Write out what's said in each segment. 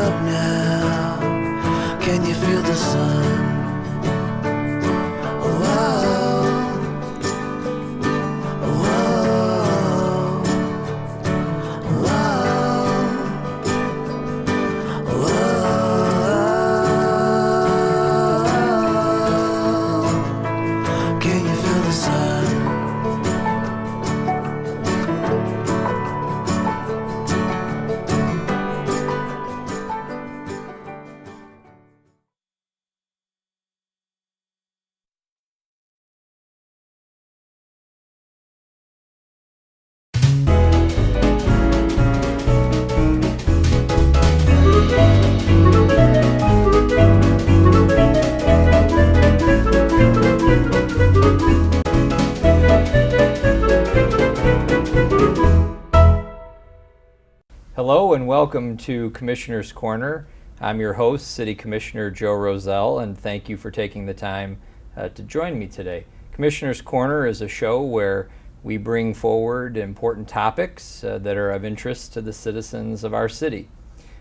up now. Can you feel the sun? Hello and welcome to Commissioner's Corner. I'm your host, City Commissioner Joe Rozell, and thank you for taking the time to join me today. Commissioner's Corner is a show where we bring forward important topics that are of interest to the citizens of our city.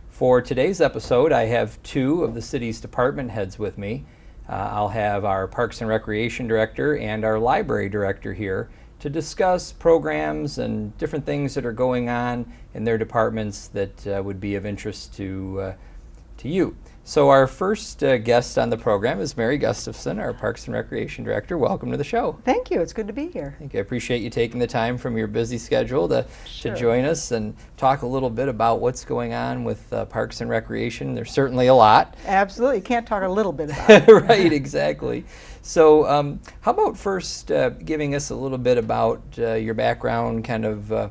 For today's episode, I have two of the city's department heads with me. I'll have our Parks and Recreation Director and our Library Director here to discuss programs and different things that are going on in their departments that would be of interest to you. So our first guest on the program is Mary Gustafson, our Parks and Recreation Director. Welcome to the show. Thank you. It's good to be here. Thank you. I appreciate you taking the time from your busy schedule to join us and talk a little bit about what's going on with Parks and Recreation. There's certainly a lot. Absolutely. You can't talk a little bit about it. Right, exactly. So how about first giving us a little bit about your background, kind of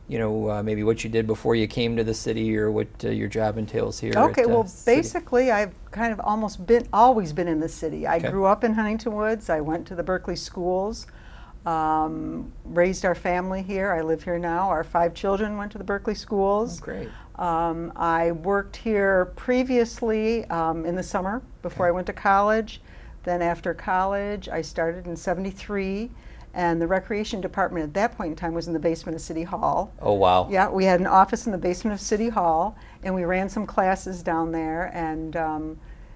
maybe what you did before you came to the city or what your job entails here. Okay, at, well, City. basically, I've kind of always been in the city. I grew up in Huntington Woods. I went to the Berkeley schools, raised our family here. I live here now. Our 5 children went to the Berkeley schools. Oh, great. I worked here previously in the summer before I went to college. Then after college, I started in '73. And the recreation department at that point in time was in the basement of City Hall. Oh, wow. Yeah, we had an office in the basement of City Hall, and we ran some classes down there. And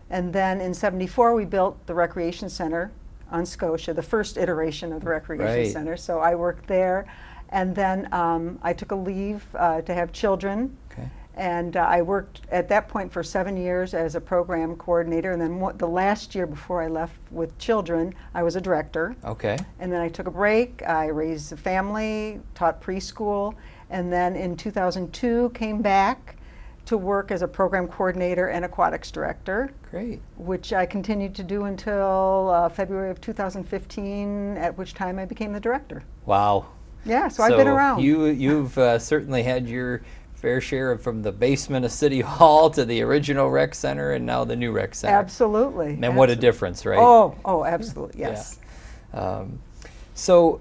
then in '74, we built the recreation center on Scotia, the first iteration of the recreation center. So I worked there, and then I took a leave to have children. Okay. And I worked at that point for 7 years as a program coordinator, and then the last year before I left with children, I was a director. Okay. And then I took a break, I raised a family, taught preschool, and then in 2002 came back to work as a program coordinator and aquatics director. Great. Which I continued to do until February of 2015, at which time I became the director. Wow. Yeah, so I've been around. You've certainly had your fair share of from the basement of City Hall to the original rec center and now the new rec center. Absolutely. And what a difference, right? Oh, absolutely, yes. Yeah. So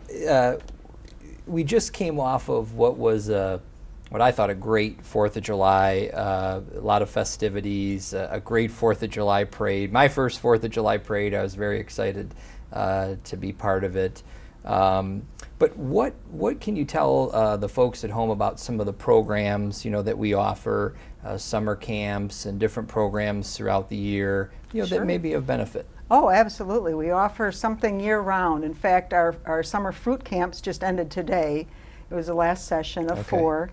we just came off of what was what I thought a great 4th of July, a lot of festivities, a great 4th of July parade. My first 4th of July parade, I was very excited to be part of it. But what can you tell the folks at home about some of the programs that we offer, summer camps and different programs throughout the year, that may be of benefit? Oh, absolutely. We offer something year-round. In fact, our summer fruit camps just ended today. It was the last session of 4.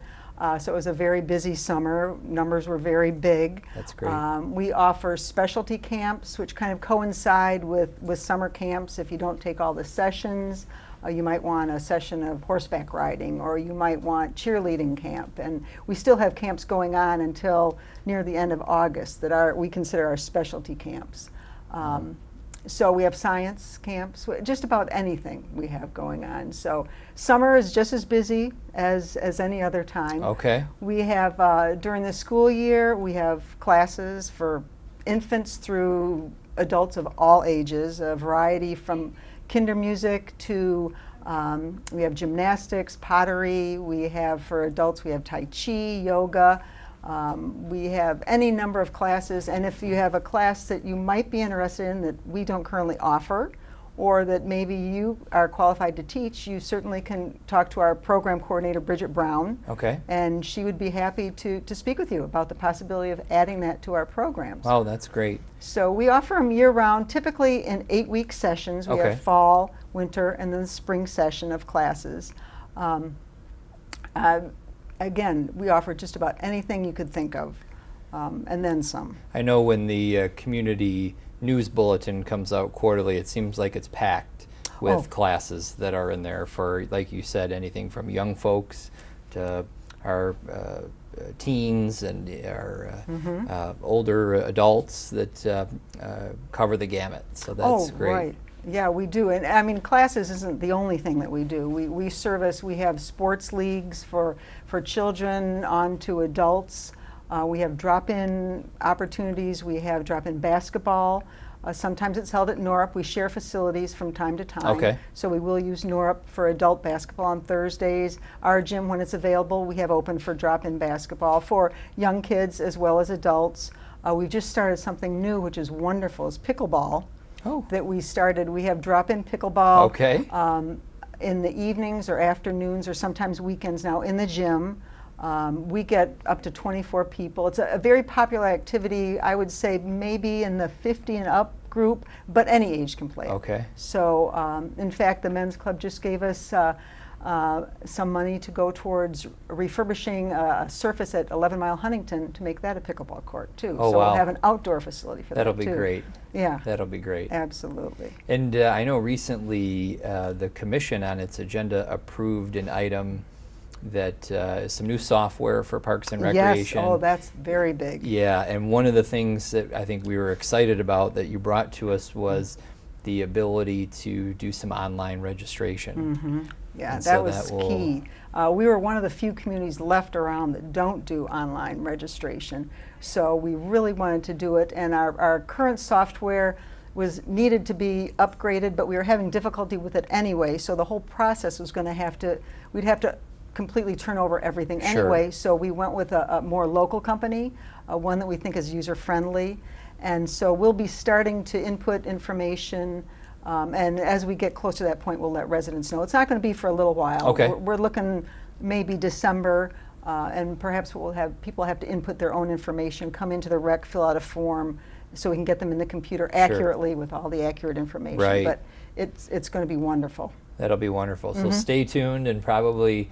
So it was a very busy summer. Numbers were very big. That's great. We offer specialty camps, which kind of coincide with summer camps. If you don't take all the sessions, you might want a session of horseback riding, or you might want cheerleading camp. And we still have camps going on until near the end of August that we consider our specialty camps. So we have science camps, just about anything we have going on. So summer is just as busy as any other time. Okay. We have, during the school year, we have classes for infants through adults of all ages, a variety from kinder music to, we have gymnastics, pottery. We have, for adults, we have Tai Chi, yoga. We have any number of classes, and if you have a class that you might be interested in that we don't currently offer, or that maybe you are qualified to teach, you certainly can talk to our program coordinator, Bridget Brown. Okay. And she would be happy to speak with you about the possibility of adding that to our programs. Wow, that's great. So we offer them year-round, typically in 8-week sessions. We Okay. have fall, winter, and then the spring session of classes. Again, we offer just about anything you could think of, and then some. I know when the community news bulletin comes out quarterly, it seems like it's packed with classes that are in there for, like you said, anything from young folks to our teens and our older adults that cover the gamut. So that's great. Right. Yeah, we do. And I mean, classes isn't the only thing that we do. We service, we have sports leagues for children on to adults. We have drop-in opportunities. We have drop-in basketball. Sometimes it's held at Norup. We share facilities from time to time. Okay. So we will use Norup for adult basketball on Thursdays. Our gym, when it's available, we have open for drop-in basketball for young kids as well as adults. We've just started something new, which is wonderful, is pickleball. That we started. We have drop-in pickleball. Okay. In the evenings or afternoons or sometimes weekends now in the gym. We get up to 24 people. It's a very popular activity, I would say maybe in the 50 and up group, but any age can play. Okay. So in fact, the men's club just gave us some money to go towards refurbishing a surface at 11 Mile Huntington to make that a pickleball court too. Oh, so wow. we'll have an outdoor facility for That'll that be too. great. Yeah. That'll be great. Absolutely. And I know recently the commission on its agenda approved an item that is some new software for Parks and Recreation. Yes, oh, that's very big. Yeah, and one of the things that I think we were excited about that you brought to us was the ability to do some online registration. Yeah, And that so was that will- key. We were one of the few communities left around that don't do online registration. So we really wanted to do it, and our current software was needed to be upgraded, but we were having difficulty with it anyway, so the whole process was going to have to, we'd have to completely turn over everything Sure. anyway, so we went with a more local company, one that we think is user-friendly, and so we'll be starting to input information, and as we get close to that point, we'll let residents know. It's not going to be for a little while. Okay. We're looking maybe December, and perhaps we'll have people have to input their own information, come into the rec, fill out a form, so we can get them in the computer accurately with all the accurate information. Right. But it's going to be wonderful. That'll be wonderful. So stay tuned, and probably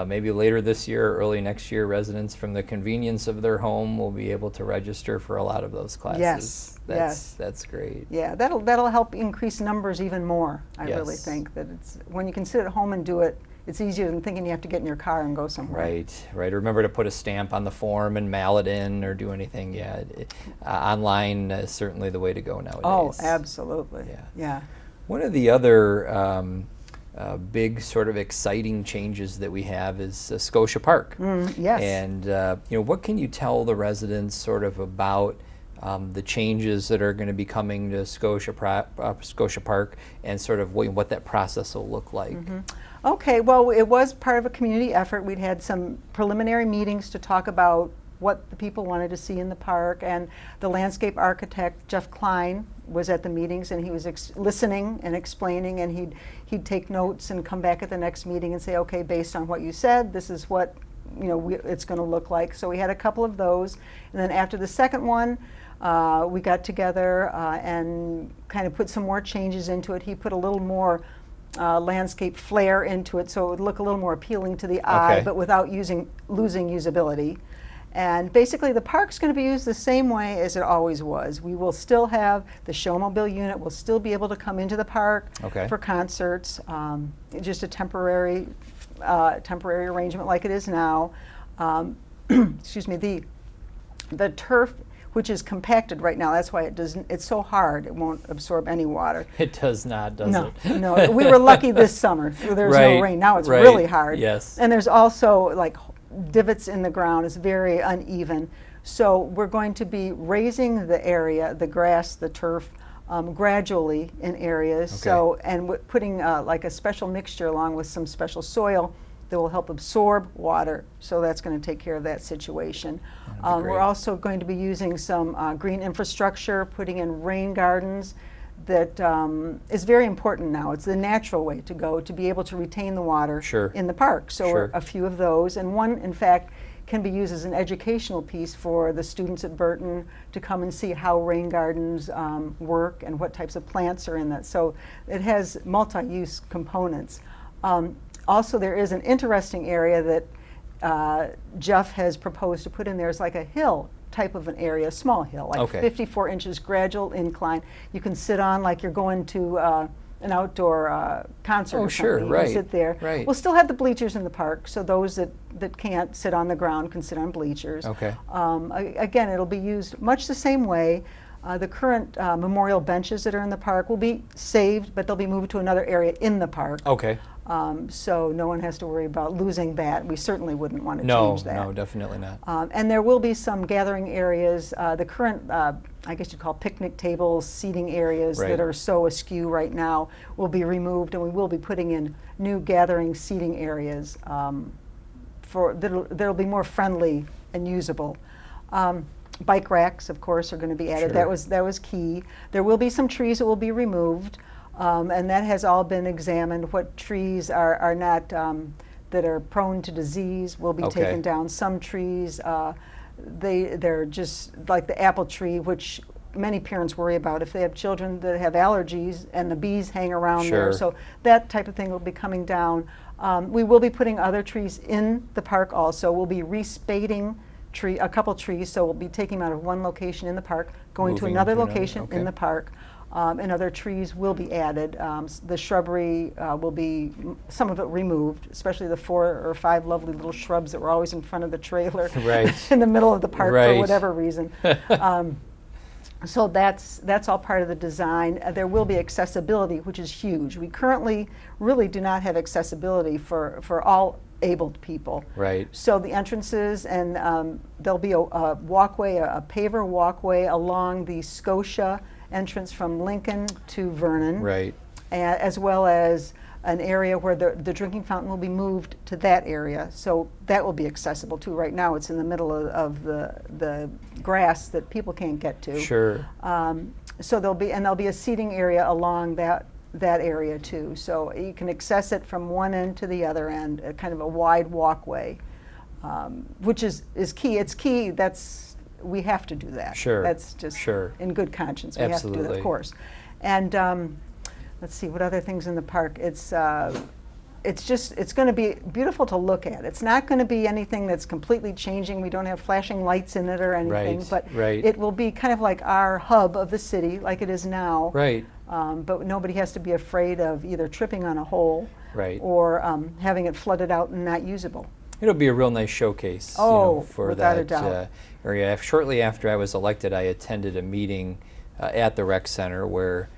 maybe later this year or early next year, residents from the convenience of their home will be able to register for a lot of those classes. Yes, yes. That's great. Yeah, that'll help increase numbers even more. I really Yes. think that it's when you can sit at home and do it, it's easier than thinking you have to get in your car and go somewhere. Right, right. Remember to put a stamp on the form and mail it in or do anything. Yeah, online is certainly the way to go nowadays. Oh, absolutely. Yeah. Yeah. One of the other big sort of exciting changes that we have is Scotia Park. Yes. And what can you tell the residents sort of about the changes that are going to be coming to Scotia Park and sort of what that process will look like? Okay, well, it was part of a community effort. We'd had some preliminary meetings to talk about what the people wanted to see in the park, and the landscape architect, Jeff Klein, was at the meetings, and he was listening and explaining, and he'd take notes and come back at the next meeting and say, okay, based on what you said, this is what it's going to look like. So we had a couple of those, and then after the second one, we got together and kind of put some more changes into it. He put a little more landscape flair into it, so it would look a little more appealing to the eye, but without losing usability. And basically the park's going to be used the same way as it always was. We will still have the showmobile unit, will still be able to come into the park for concerts, just a temporary arrangement like it is now. Excuse me, the turf, which is compacted right now, that's why it's so hard, it won't absorb any water. It does not, does it? No, we were lucky this summer. There was no rain. Now it's really hard. Yes. And there's also like divots in the ground. It's very uneven. So we're going to be raising the area, the grass, the turf, gradually in areas. So, and putting like a special mixture along with some special soil that will help absorb water. So that's going to take care of that situation. We're also going to be using some green infrastructure, putting in rain gardens that is very important now. It's the natural way to go to be able to retain the water Sure. in the park. So Sure. a few of those, and one, in fact, can be used as an educational piece for the students at Burton to come and see how rain gardens work and what types of plants are in that. So it has multi-use components. Also, there is an interesting area that Jeff has proposed to put in there. It's like a hill type of an area, a small hill, like Okay. 54 inches gradual incline. You can sit on like you're going to an outdoor concert Oh, or sure, something. You right, can sit there. right. We'll still have the bleachers in the park, so those that can't sit on the ground can sit on bleachers. Okay. Again, it'll be used much the same way. The current memorial benches that are in the park will be saved, but they'll be moved to another area in the park. Okay. So no one has to worry about losing that. We certainly wouldn't want to No, change that. no, definitely not. And there will be some gathering areas. The current, I guess you'd call picnic tables, seating areas Right. that are so askew right now will be removed, and we will be putting in new gathering seating areas that'll be more friendly and usable. Bike racks, of course, are going to be added. Sure. That was key. There will be some trees that will be removed, and that has all been examined. What trees are not that are prone to disease will be Okay. taken down. Some trees, they're just like the apple tree, which many parents worry about if they have children that have allergies and the bees hang around Sure. there. So that type of thing will be coming down. We will be putting other trees in the park also. We'll be respading a couple trees, so we'll be taking them out of one location in the park, going to Moving another to another, location okay. in the park, and other trees will be added. The shrubbery will be, some of it removed, especially the 4 or 5 lovely little shrubs that were always in front of the trailer Right. in the middle of the park Right. for whatever reason. So that's all part of the design. There will be accessibility, which is huge. We currently really do not have accessibility for all abled people. Right. So the entrances, and there'll be a walkway, a paver walkway along the Scotia entrance from Lincoln to Vernon, Right. as well as an area where the drinking fountain will be moved to that area. So that will be accessible too. Right now it's in the middle of the grass that people can't get to. Sure. So there'll be a seating area along that area too. So you can access it from one end to the other end, kind of a wide walkway, which is key. It's key. We have to do that. Sure. That's just Sure. in good conscience. We have to do that, Absolutely. of course. And let's see, what other things in the park? It's going to be beautiful to look at. It's not going to be anything that's completely changing. We don't have flashing lights in it or anything, Right, but right. it will be kind of like our hub of the city, like it is now. Right. But nobody has to be afraid of either tripping on a hole Right. or having it flooded out and not usable. It'll be a real nice showcase for without a that doubt. area. Shortly after I was elected, I attended a meeting at the rec center where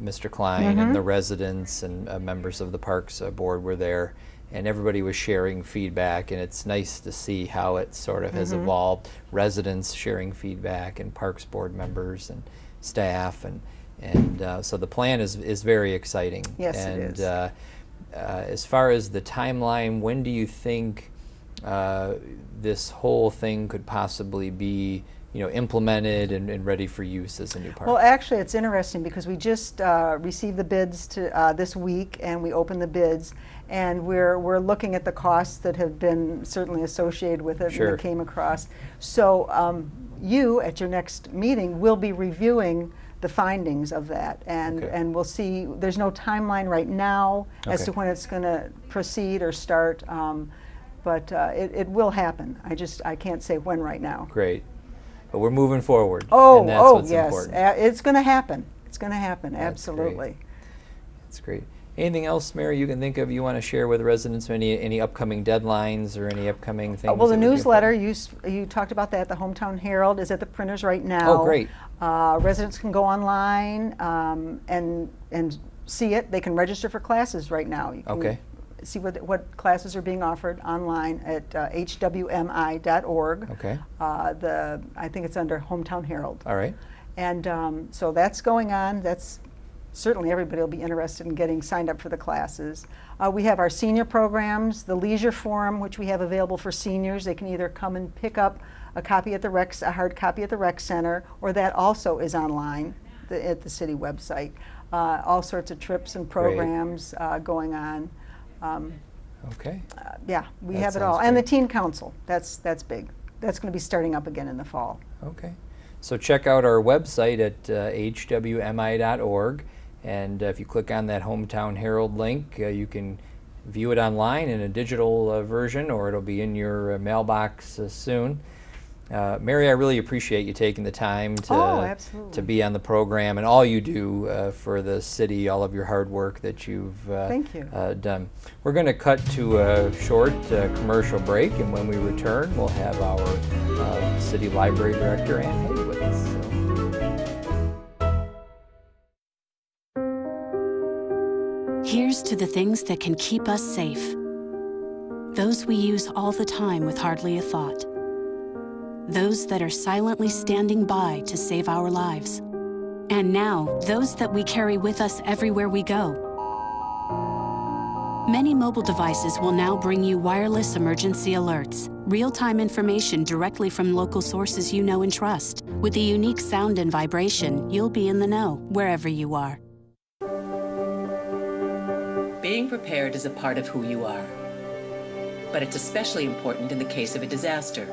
Mr. Klein and the residents and members of the Parks Board were there, and everybody was sharing feedback, and it's nice to see how it sort of has evolved. Residents sharing feedback and Parks Board members and staff, and so the plan is very exciting. Yes, and, it is. As far as the timeline, when do you think this whole thing could possibly be, implemented and ready for use as a new park? Well, actually, it's interesting because we just received the bids this week, and we opened the bids, and we're looking at the costs that have been certainly associated with it Sure. and that came across. So you, at your next meeting, will be reviewing the findings of that, and Okay. and we'll see. There's no timeline right now as Okay. to when it's going to proceed or start, but it will happen. I can't say when right now. Great. But we're moving forward. Oh, and that's what's yes, important. it's going to happen. It's going to happen, That's absolutely. great. That's great. Anything else, Mary, you can think of you want to share with residents? Any upcoming deadlines or any upcoming things? Well, the that would be newsletter, important? you talked about that. The Hometown Herald is at the printers right now. Oh, great. Residents can go online and see it. They can register for classes right now. You can Okay. see what classes are being offered online at hwmi.org. Okay. I think it's under Hometown Herald. All right. And so that's going on. That's certainly everybody will be interested in getting signed up for the classes. We have our senior programs, the Leisure Forum, which we have available for seniors. They can either come and pick up a hard copy at the rec center, or that also is online. the city website. All sorts of trips and programs going on. Okay. Yeah, we That have it all. sounds And the great. teen council, that's big. That's going to be starting up again in the fall. Okay. So check out our website at hwmi.org, and if you click on that Hometown Herald link, you can view it online in a digital version, or it'll be in your mailbox soon. Mary, I really appreciate you taking the time absolutely. to be on the program and all you do for the city, all of your hard work that you've Thank you. done. We're going to cut to a short commercial break, and when we return, we'll have our City Library Director, Ann Hage, with us. Here's to the things that can keep us safe. Those we use all the time with hardly a thought. Those that are silently standing by to save our lives. And now, those that we carry with us everywhere we go. Many mobile devices will now bring you wireless emergency alerts, real-time information directly from local sources you know and trust. With the unique sound and vibration, you'll be in the know, wherever you are. Being prepared is a part of who you are, but it's especially important in the case of a disaster.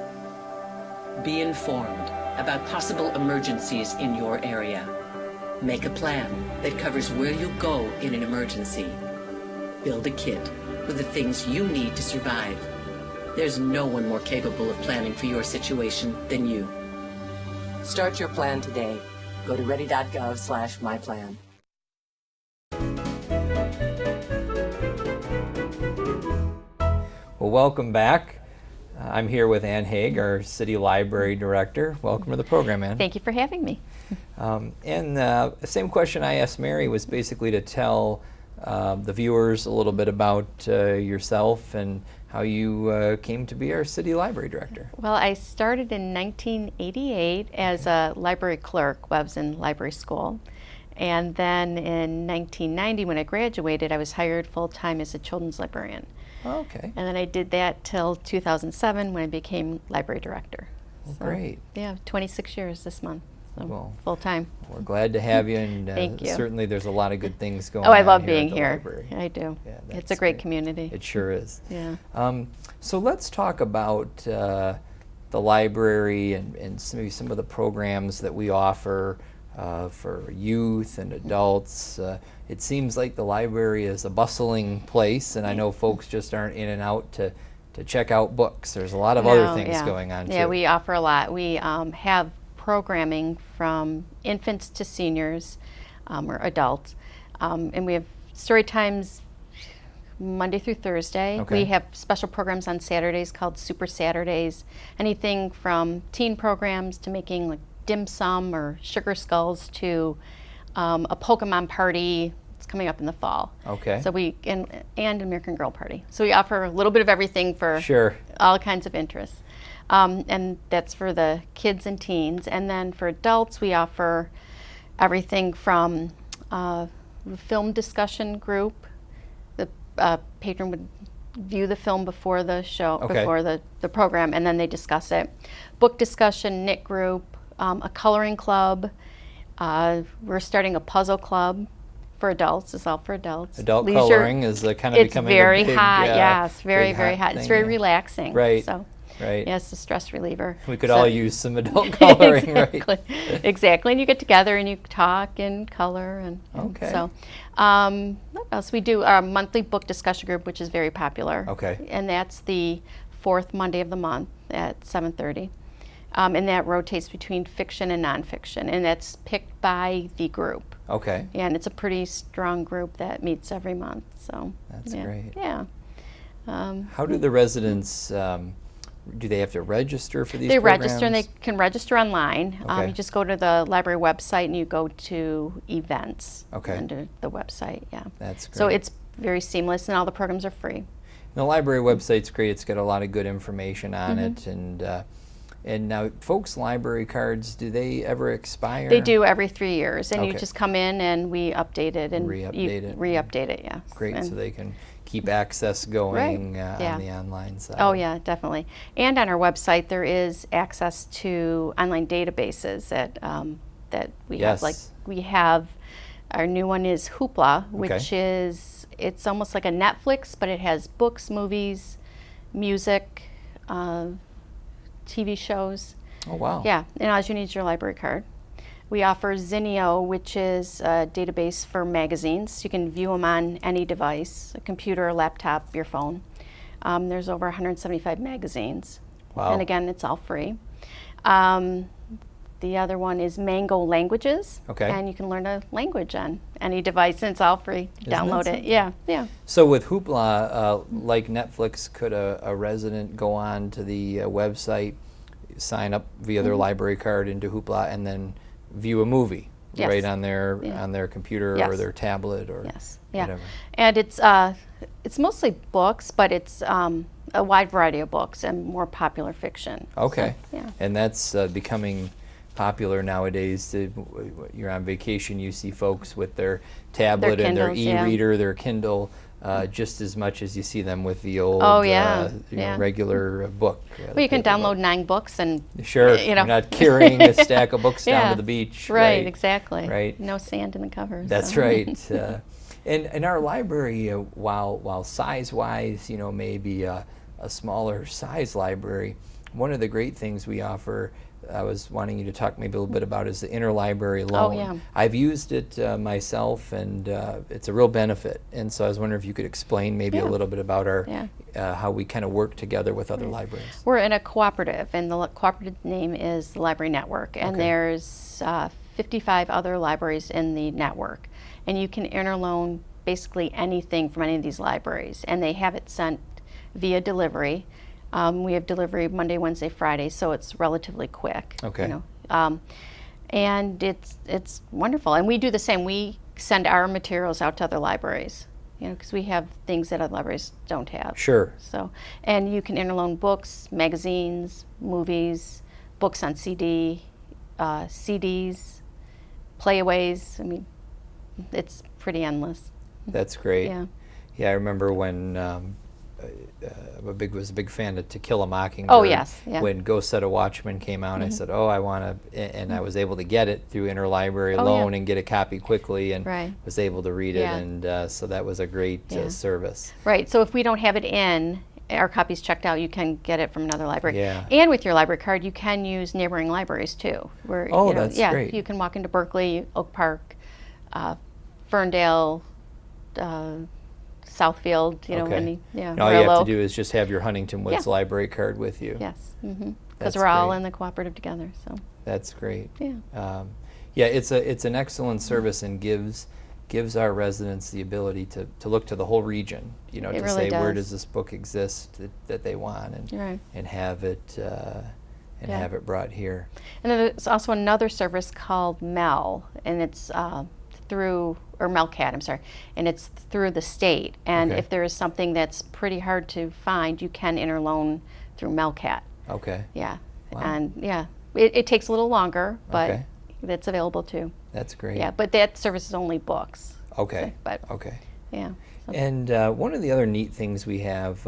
Be informed about possible emergencies in your area. Make a plan that covers where you'll go in an emergency. Build a kit with the things you need to survive. There's no one more capable of planning for your situation than you. Start your plan today. Go to ready.gov/myplan. Well, welcome back. I'm here with Ann Hage, our City Library Director. Welcome to the program, Ann. Thank you for having me. And the same question I asked Mary was basically to tell the viewers a little bit about yourself and how you came to be our City Library Director. Well, I started in 1988 as a library clerk while I was in library school. And then in 1990, when I graduated, I was hired full-time as a children's librarian. Oh, okay. And then I did that till 2007 when I became library director. Well, So, great. Yeah, 26 years this month, so Well, full-time. We're glad to have you, and Thank you. certainly there's a lot of good things going Oh, on I love here being at the here. library. I do. Yeah, It's that's a great great. community. It sure is. Yeah. So let's talk about the library and maybe some of the programs that we offer for youth and adults. It seems like the library is a bustling place, and I know folks just aren't in and out to check out books. There's a lot of other things yeah. going on, Yeah, too. we offer a lot. We have programming from infants to seniors or adults. And we have story times Monday through Thursday. Okay. We have special programs on Saturdays called Super Saturdays. Anything from teen programs to making like dim sum or sugar skulls to a Pokemon party. It's coming up in the fall. Okay. So we and American Girl Party. So we offer a little bit of everything for Sure. all kinds of interests. And that's for the kids and teens. And then for adults, we offer everything from film discussion group. The patron would view the film before the show, Okay. before the program, and then they discuss it. Book discussion, knit group, a coloring club. We're starting a puzzle club for adults. It's all for adults. Adult Leisure- coloring is kind of It's becoming very a big, hot, yes, very, big very hot. It's thing, very yeah. relaxing. Right, So, right. yeah, it's a stress reliever. We could So- all use some adult coloring, exactly. right? Exactly, and you get together and you talk and color and Okay. so. What else? We do our monthly book discussion group, which is very popular. Okay. And that's the fourth Monday of the month at 7:30. And that rotates between fiction and nonfiction, and that's picked by the group. Okay. Yeah, and it's a pretty strong group that meets every month. So That's yeah. great. Yeah. How do the residents, do they have to register for these They programs? register, and they can register online. Okay. You just go to the library website and you go to events Okay. under the website. Yeah. That's great. So it's very seamless, and all the programs are free. The library website's great. It's got a lot of good information on Mm-hmm. it, and now folks' library cards, do they ever expire? They do every 3 years, and you Okay. just come in and we update it and Re-update it. Re-update it, yeah. Great, And- so they can keep access going Yeah. on the online side. Oh yeah, definitely. And on our website there is access to online databases that that we Yes. have. Like we have, our new one is Hoopla, which Okay. is, it's almost like a Netflix, but it has books, movies, music, TV shows. Oh, wow. Yeah, and all you need is your library card. We offer Zinio, which is a database for magazines. You can view them on any device, a computer, a laptop, your phone. There's over 175 magazines. Wow. And again, it's all free. The other one is Mango Languages. Okay. And you can learn a language on any device, and it's all free. Isn't that Download it. something? Yeah, yeah. So with Hoopla, like Netflix, could a resident go on to the website, sign up via their library card into Hoopla, and then view a movie Yes. right on their Yeah. on their computer or Yes. their tablet or Yes, yeah. whatever? And it's mostly books, but it's a wide variety of books and more popular fiction. Okay. So, yeah. And that's becoming popular nowadays. You're on vacation, you see folks with their tablet and their Kindles, yeah. e-reader, their Kindle, just as much as you see them with the old Oh, yeah, you know, yeah. regular book. Well, you can download 9 books and Sure, you know. you're not carrying a stack of books down Yeah. to the beach. Right, exactly. Right. No sand in the covers. That's so. right. And our library, while size-wise, you know, maybe a smaller size library, one of the great things we offer, I was wanting you to talk maybe a little bit about, is the interlibrary loan. Oh, yeah. I've used it myself, and it's a real benefit. And so I was wondering if you could explain maybe a Yeah. little bit about our Yeah. how we kind of work together with other libraries. We're in a cooperative, and the cooperative name is the Library Network, and Okay. there's 55 other libraries in the network. And you can interloan basically anything from any of these libraries, and they have it sent via delivery. We have delivery Monday, Wednesday, Friday, so it's relatively quick. Okay. You know. And it's wonderful. And we do the same. We send our materials out to other libraries, you know, because we have things that other libraries don't have. Sure. So, and you can interloan books, magazines, movies, books on CD, CDs, playaways. I mean, it's pretty endless. That's great. Yeah. Yeah, I remember when was a big fan of To Kill a Mockingbird. Oh, yes, yeah. When Go Set a Watchman came out, I said, "Oh, I want to," and I was able to get it through interlibrary Oh, loan yeah. and get a copy quickly, and Right. was able to read it, Yeah. and so that was a great Yeah. service. Right. So if we don't have it in, our copy's checked out, you can get it from another library. Yeah. And with your library card, you can use neighboring libraries too. Where, Oh, you know, that's yeah, great. you can walk into Berkeley, Oak Park, Ferndale, Southfield, you know, Okay. any, yeah, And all you Royal have to Oak. do is just have your Huntington Woods Yeah. library card with you. Yes, because That's we're all great. in the cooperative together. So That's great. yeah, Yeah, it's an excellent service and gives our residents the ability to look to the whole region, you know, It to really say where does. does this book exist that they want, and Right. and have it Yeah. have it brought here. and then there's also another service called Mel, and it's through, or Melcat, I'm sorry, and it's through the state. And Okay. if there is something that's pretty hard to find, you can interloan through Melcat. Okay, Yeah, Wow. and yeah, it takes a little longer, but Okay. it's available too. that's great. Yeah, but that service is only books. Okay. But Okay. yeah, so- And one of the other neat things we have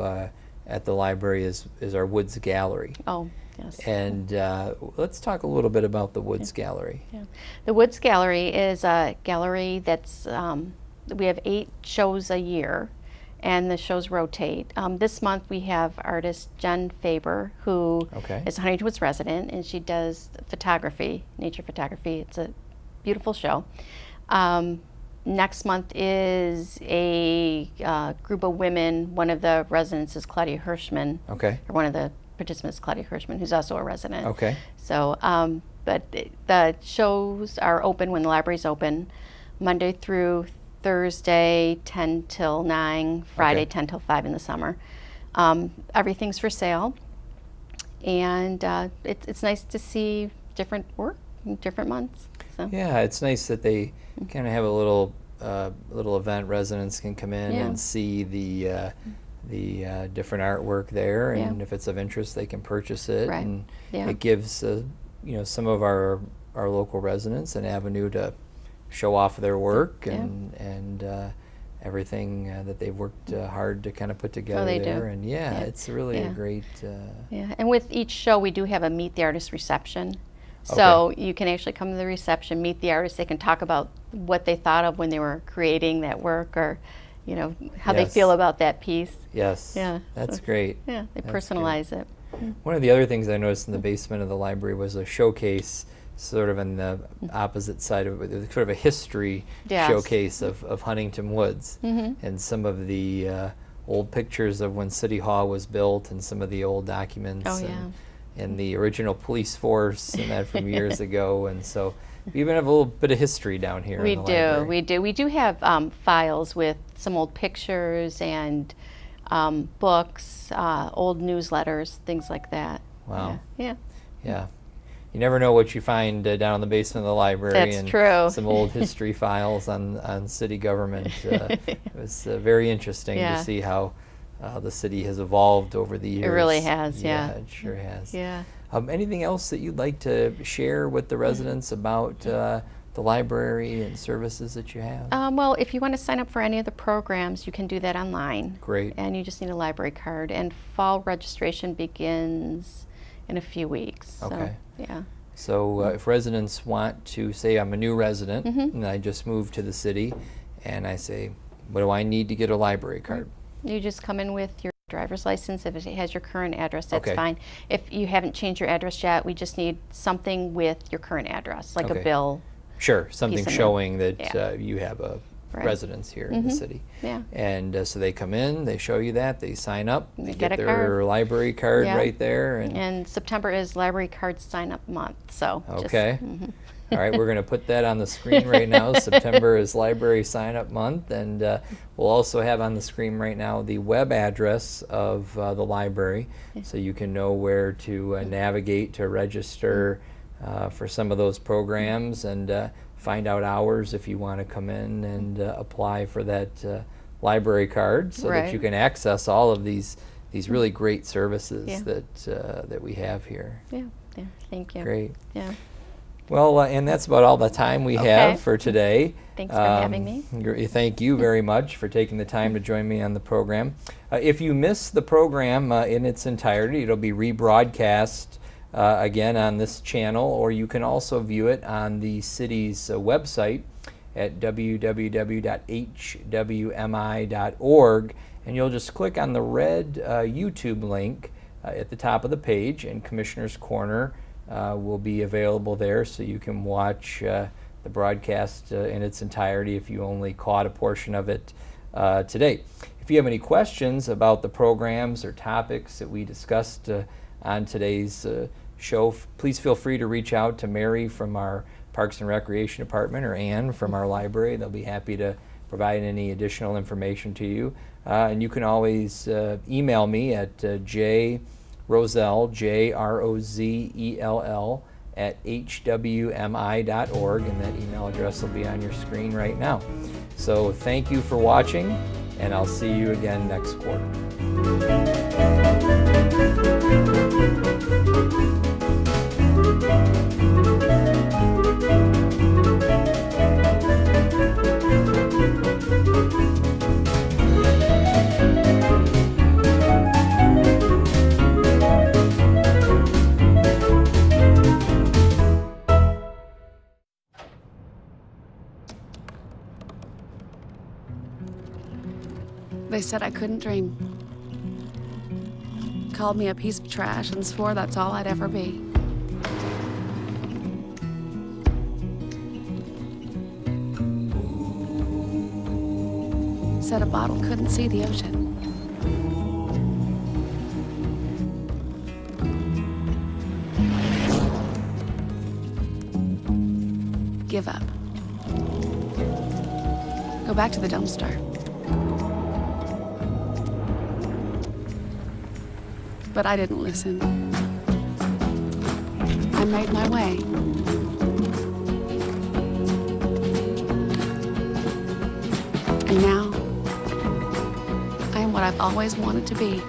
at the library is our Woods Gallery. oh yes. And let's talk a little bit about the Woods Gallery. Yeah. The Woods Gallery is a gallery that's, we have 8 shows a year, and the shows rotate. This month we have artist Jen Faber, who Okay. is a Huntington Woods resident, and she does photography, nature photography. It's a beautiful show. Next month is a group of women. One of the residents is Claudia Hirschman, Okay. or one of the participants, Claudia Hirschman, who's also a resident. Okay. So, but the shows are open when the library's open, Monday through Thursday, 10 till 9, Friday, Okay. 10 till 5 in the summer. Everything's for sale, and it's nice to see different work in different months. So. Yeah, it's nice that they kind of have a little event. Residents can come in Yeah. and see the different artwork there, and Yeah. if it's of interest, they can purchase it. Right. And Yeah. it gives some of our local residents an avenue to show off their work Yeah. and everything that they've worked hard to kind of put together they do. there. And yeah, Yeah. it's really a Yeah. great. Yeah, and with each show we do have a Meet the Artist reception, So you can actually come to the reception, meet the artists. They can talk about what they thought of when they were creating that work, or how they feel about that piece. Yes. Yeah. That's great. Yeah, they That's personalize it. One of the other things I noticed in the basement of the library was a showcase, sort of on the opposite side of it, sort of a history showcase of Huntington Woods, and some of the old pictures of when City Hall was built, and some of the old documents, and the original police force, and that from years ago. And so we even have a little bit of history down here. We in the library. We do have files with some old pictures and books, old newsletters, things like that. Wow. Yeah. Yeah. You never know what you find down in the basement of the library. That's and true. Some old history files on city government. It was very interesting to see how the city has evolved over the years. It really has, yeah. It sure has. Yeah. Anything else that you'd like to share with the residents about the library and services that you have? Well, if you want to sign up for any of the programs, you can do that online. Great. And you just need a library card. And fall registration begins in a few weeks. Okay. So, yeah. So if residents want to, say I'm a new resident and I just moved to the city, and I say, what do I need to get a library card? You just come in with your driver's license. If it has your current address, that's Okay. fine. If you haven't changed your address yet, we just need something with your current address, like a bill. Sure, something piece of showing that Yeah. You have a Right. residence here in the city. Yeah. And so they come in, they show you that, they sign up, they They get get a their card. library card Yeah. right there. And September is library card sign-up month, so. Okay. All right, we're going to put that on the screen right now. September is library sign-up month, and we'll also have on the screen right now the web address of the library, so you can know where to navigate to register for some of those programs, and find out hours if you want to come in and apply for that library card, so that you can access all of these really great services that we have here. Yeah, thank you. Great. Yeah. Well, and that's about all the time we have for today. Thanks for having me. Thank you very much for taking the time to join me on the program. If you missed the program in its entirety, it'll be rebroadcast again on this channel, or you can also view it on the city's website at www.hwmi.org, and you'll just click on the red YouTube link at the top of the page, and Commissioner's Corner will be available there, so you can watch the broadcast in its entirety if you only caught a portion of it today. If you have any questions about the programs or topics that we discussed on today's show, please feel free to reach out to Mary from our Parks and Recreation Department, or Ann from our library. They'll be happy to provide any additional information to you. And you can always email me at Rozell, JROZELL, at hwmi.org, and that email address will be on your screen right now. So thank you for watching, and I'll see you again next quarter. They said I couldn't dream. Called me a piece of trash and swore that's all I'd ever be. Said a bottle couldn't see the ocean. Give up. Go back to the dumpster. But I didn't listen. I made my way. And now, I am what I've always wanted to be.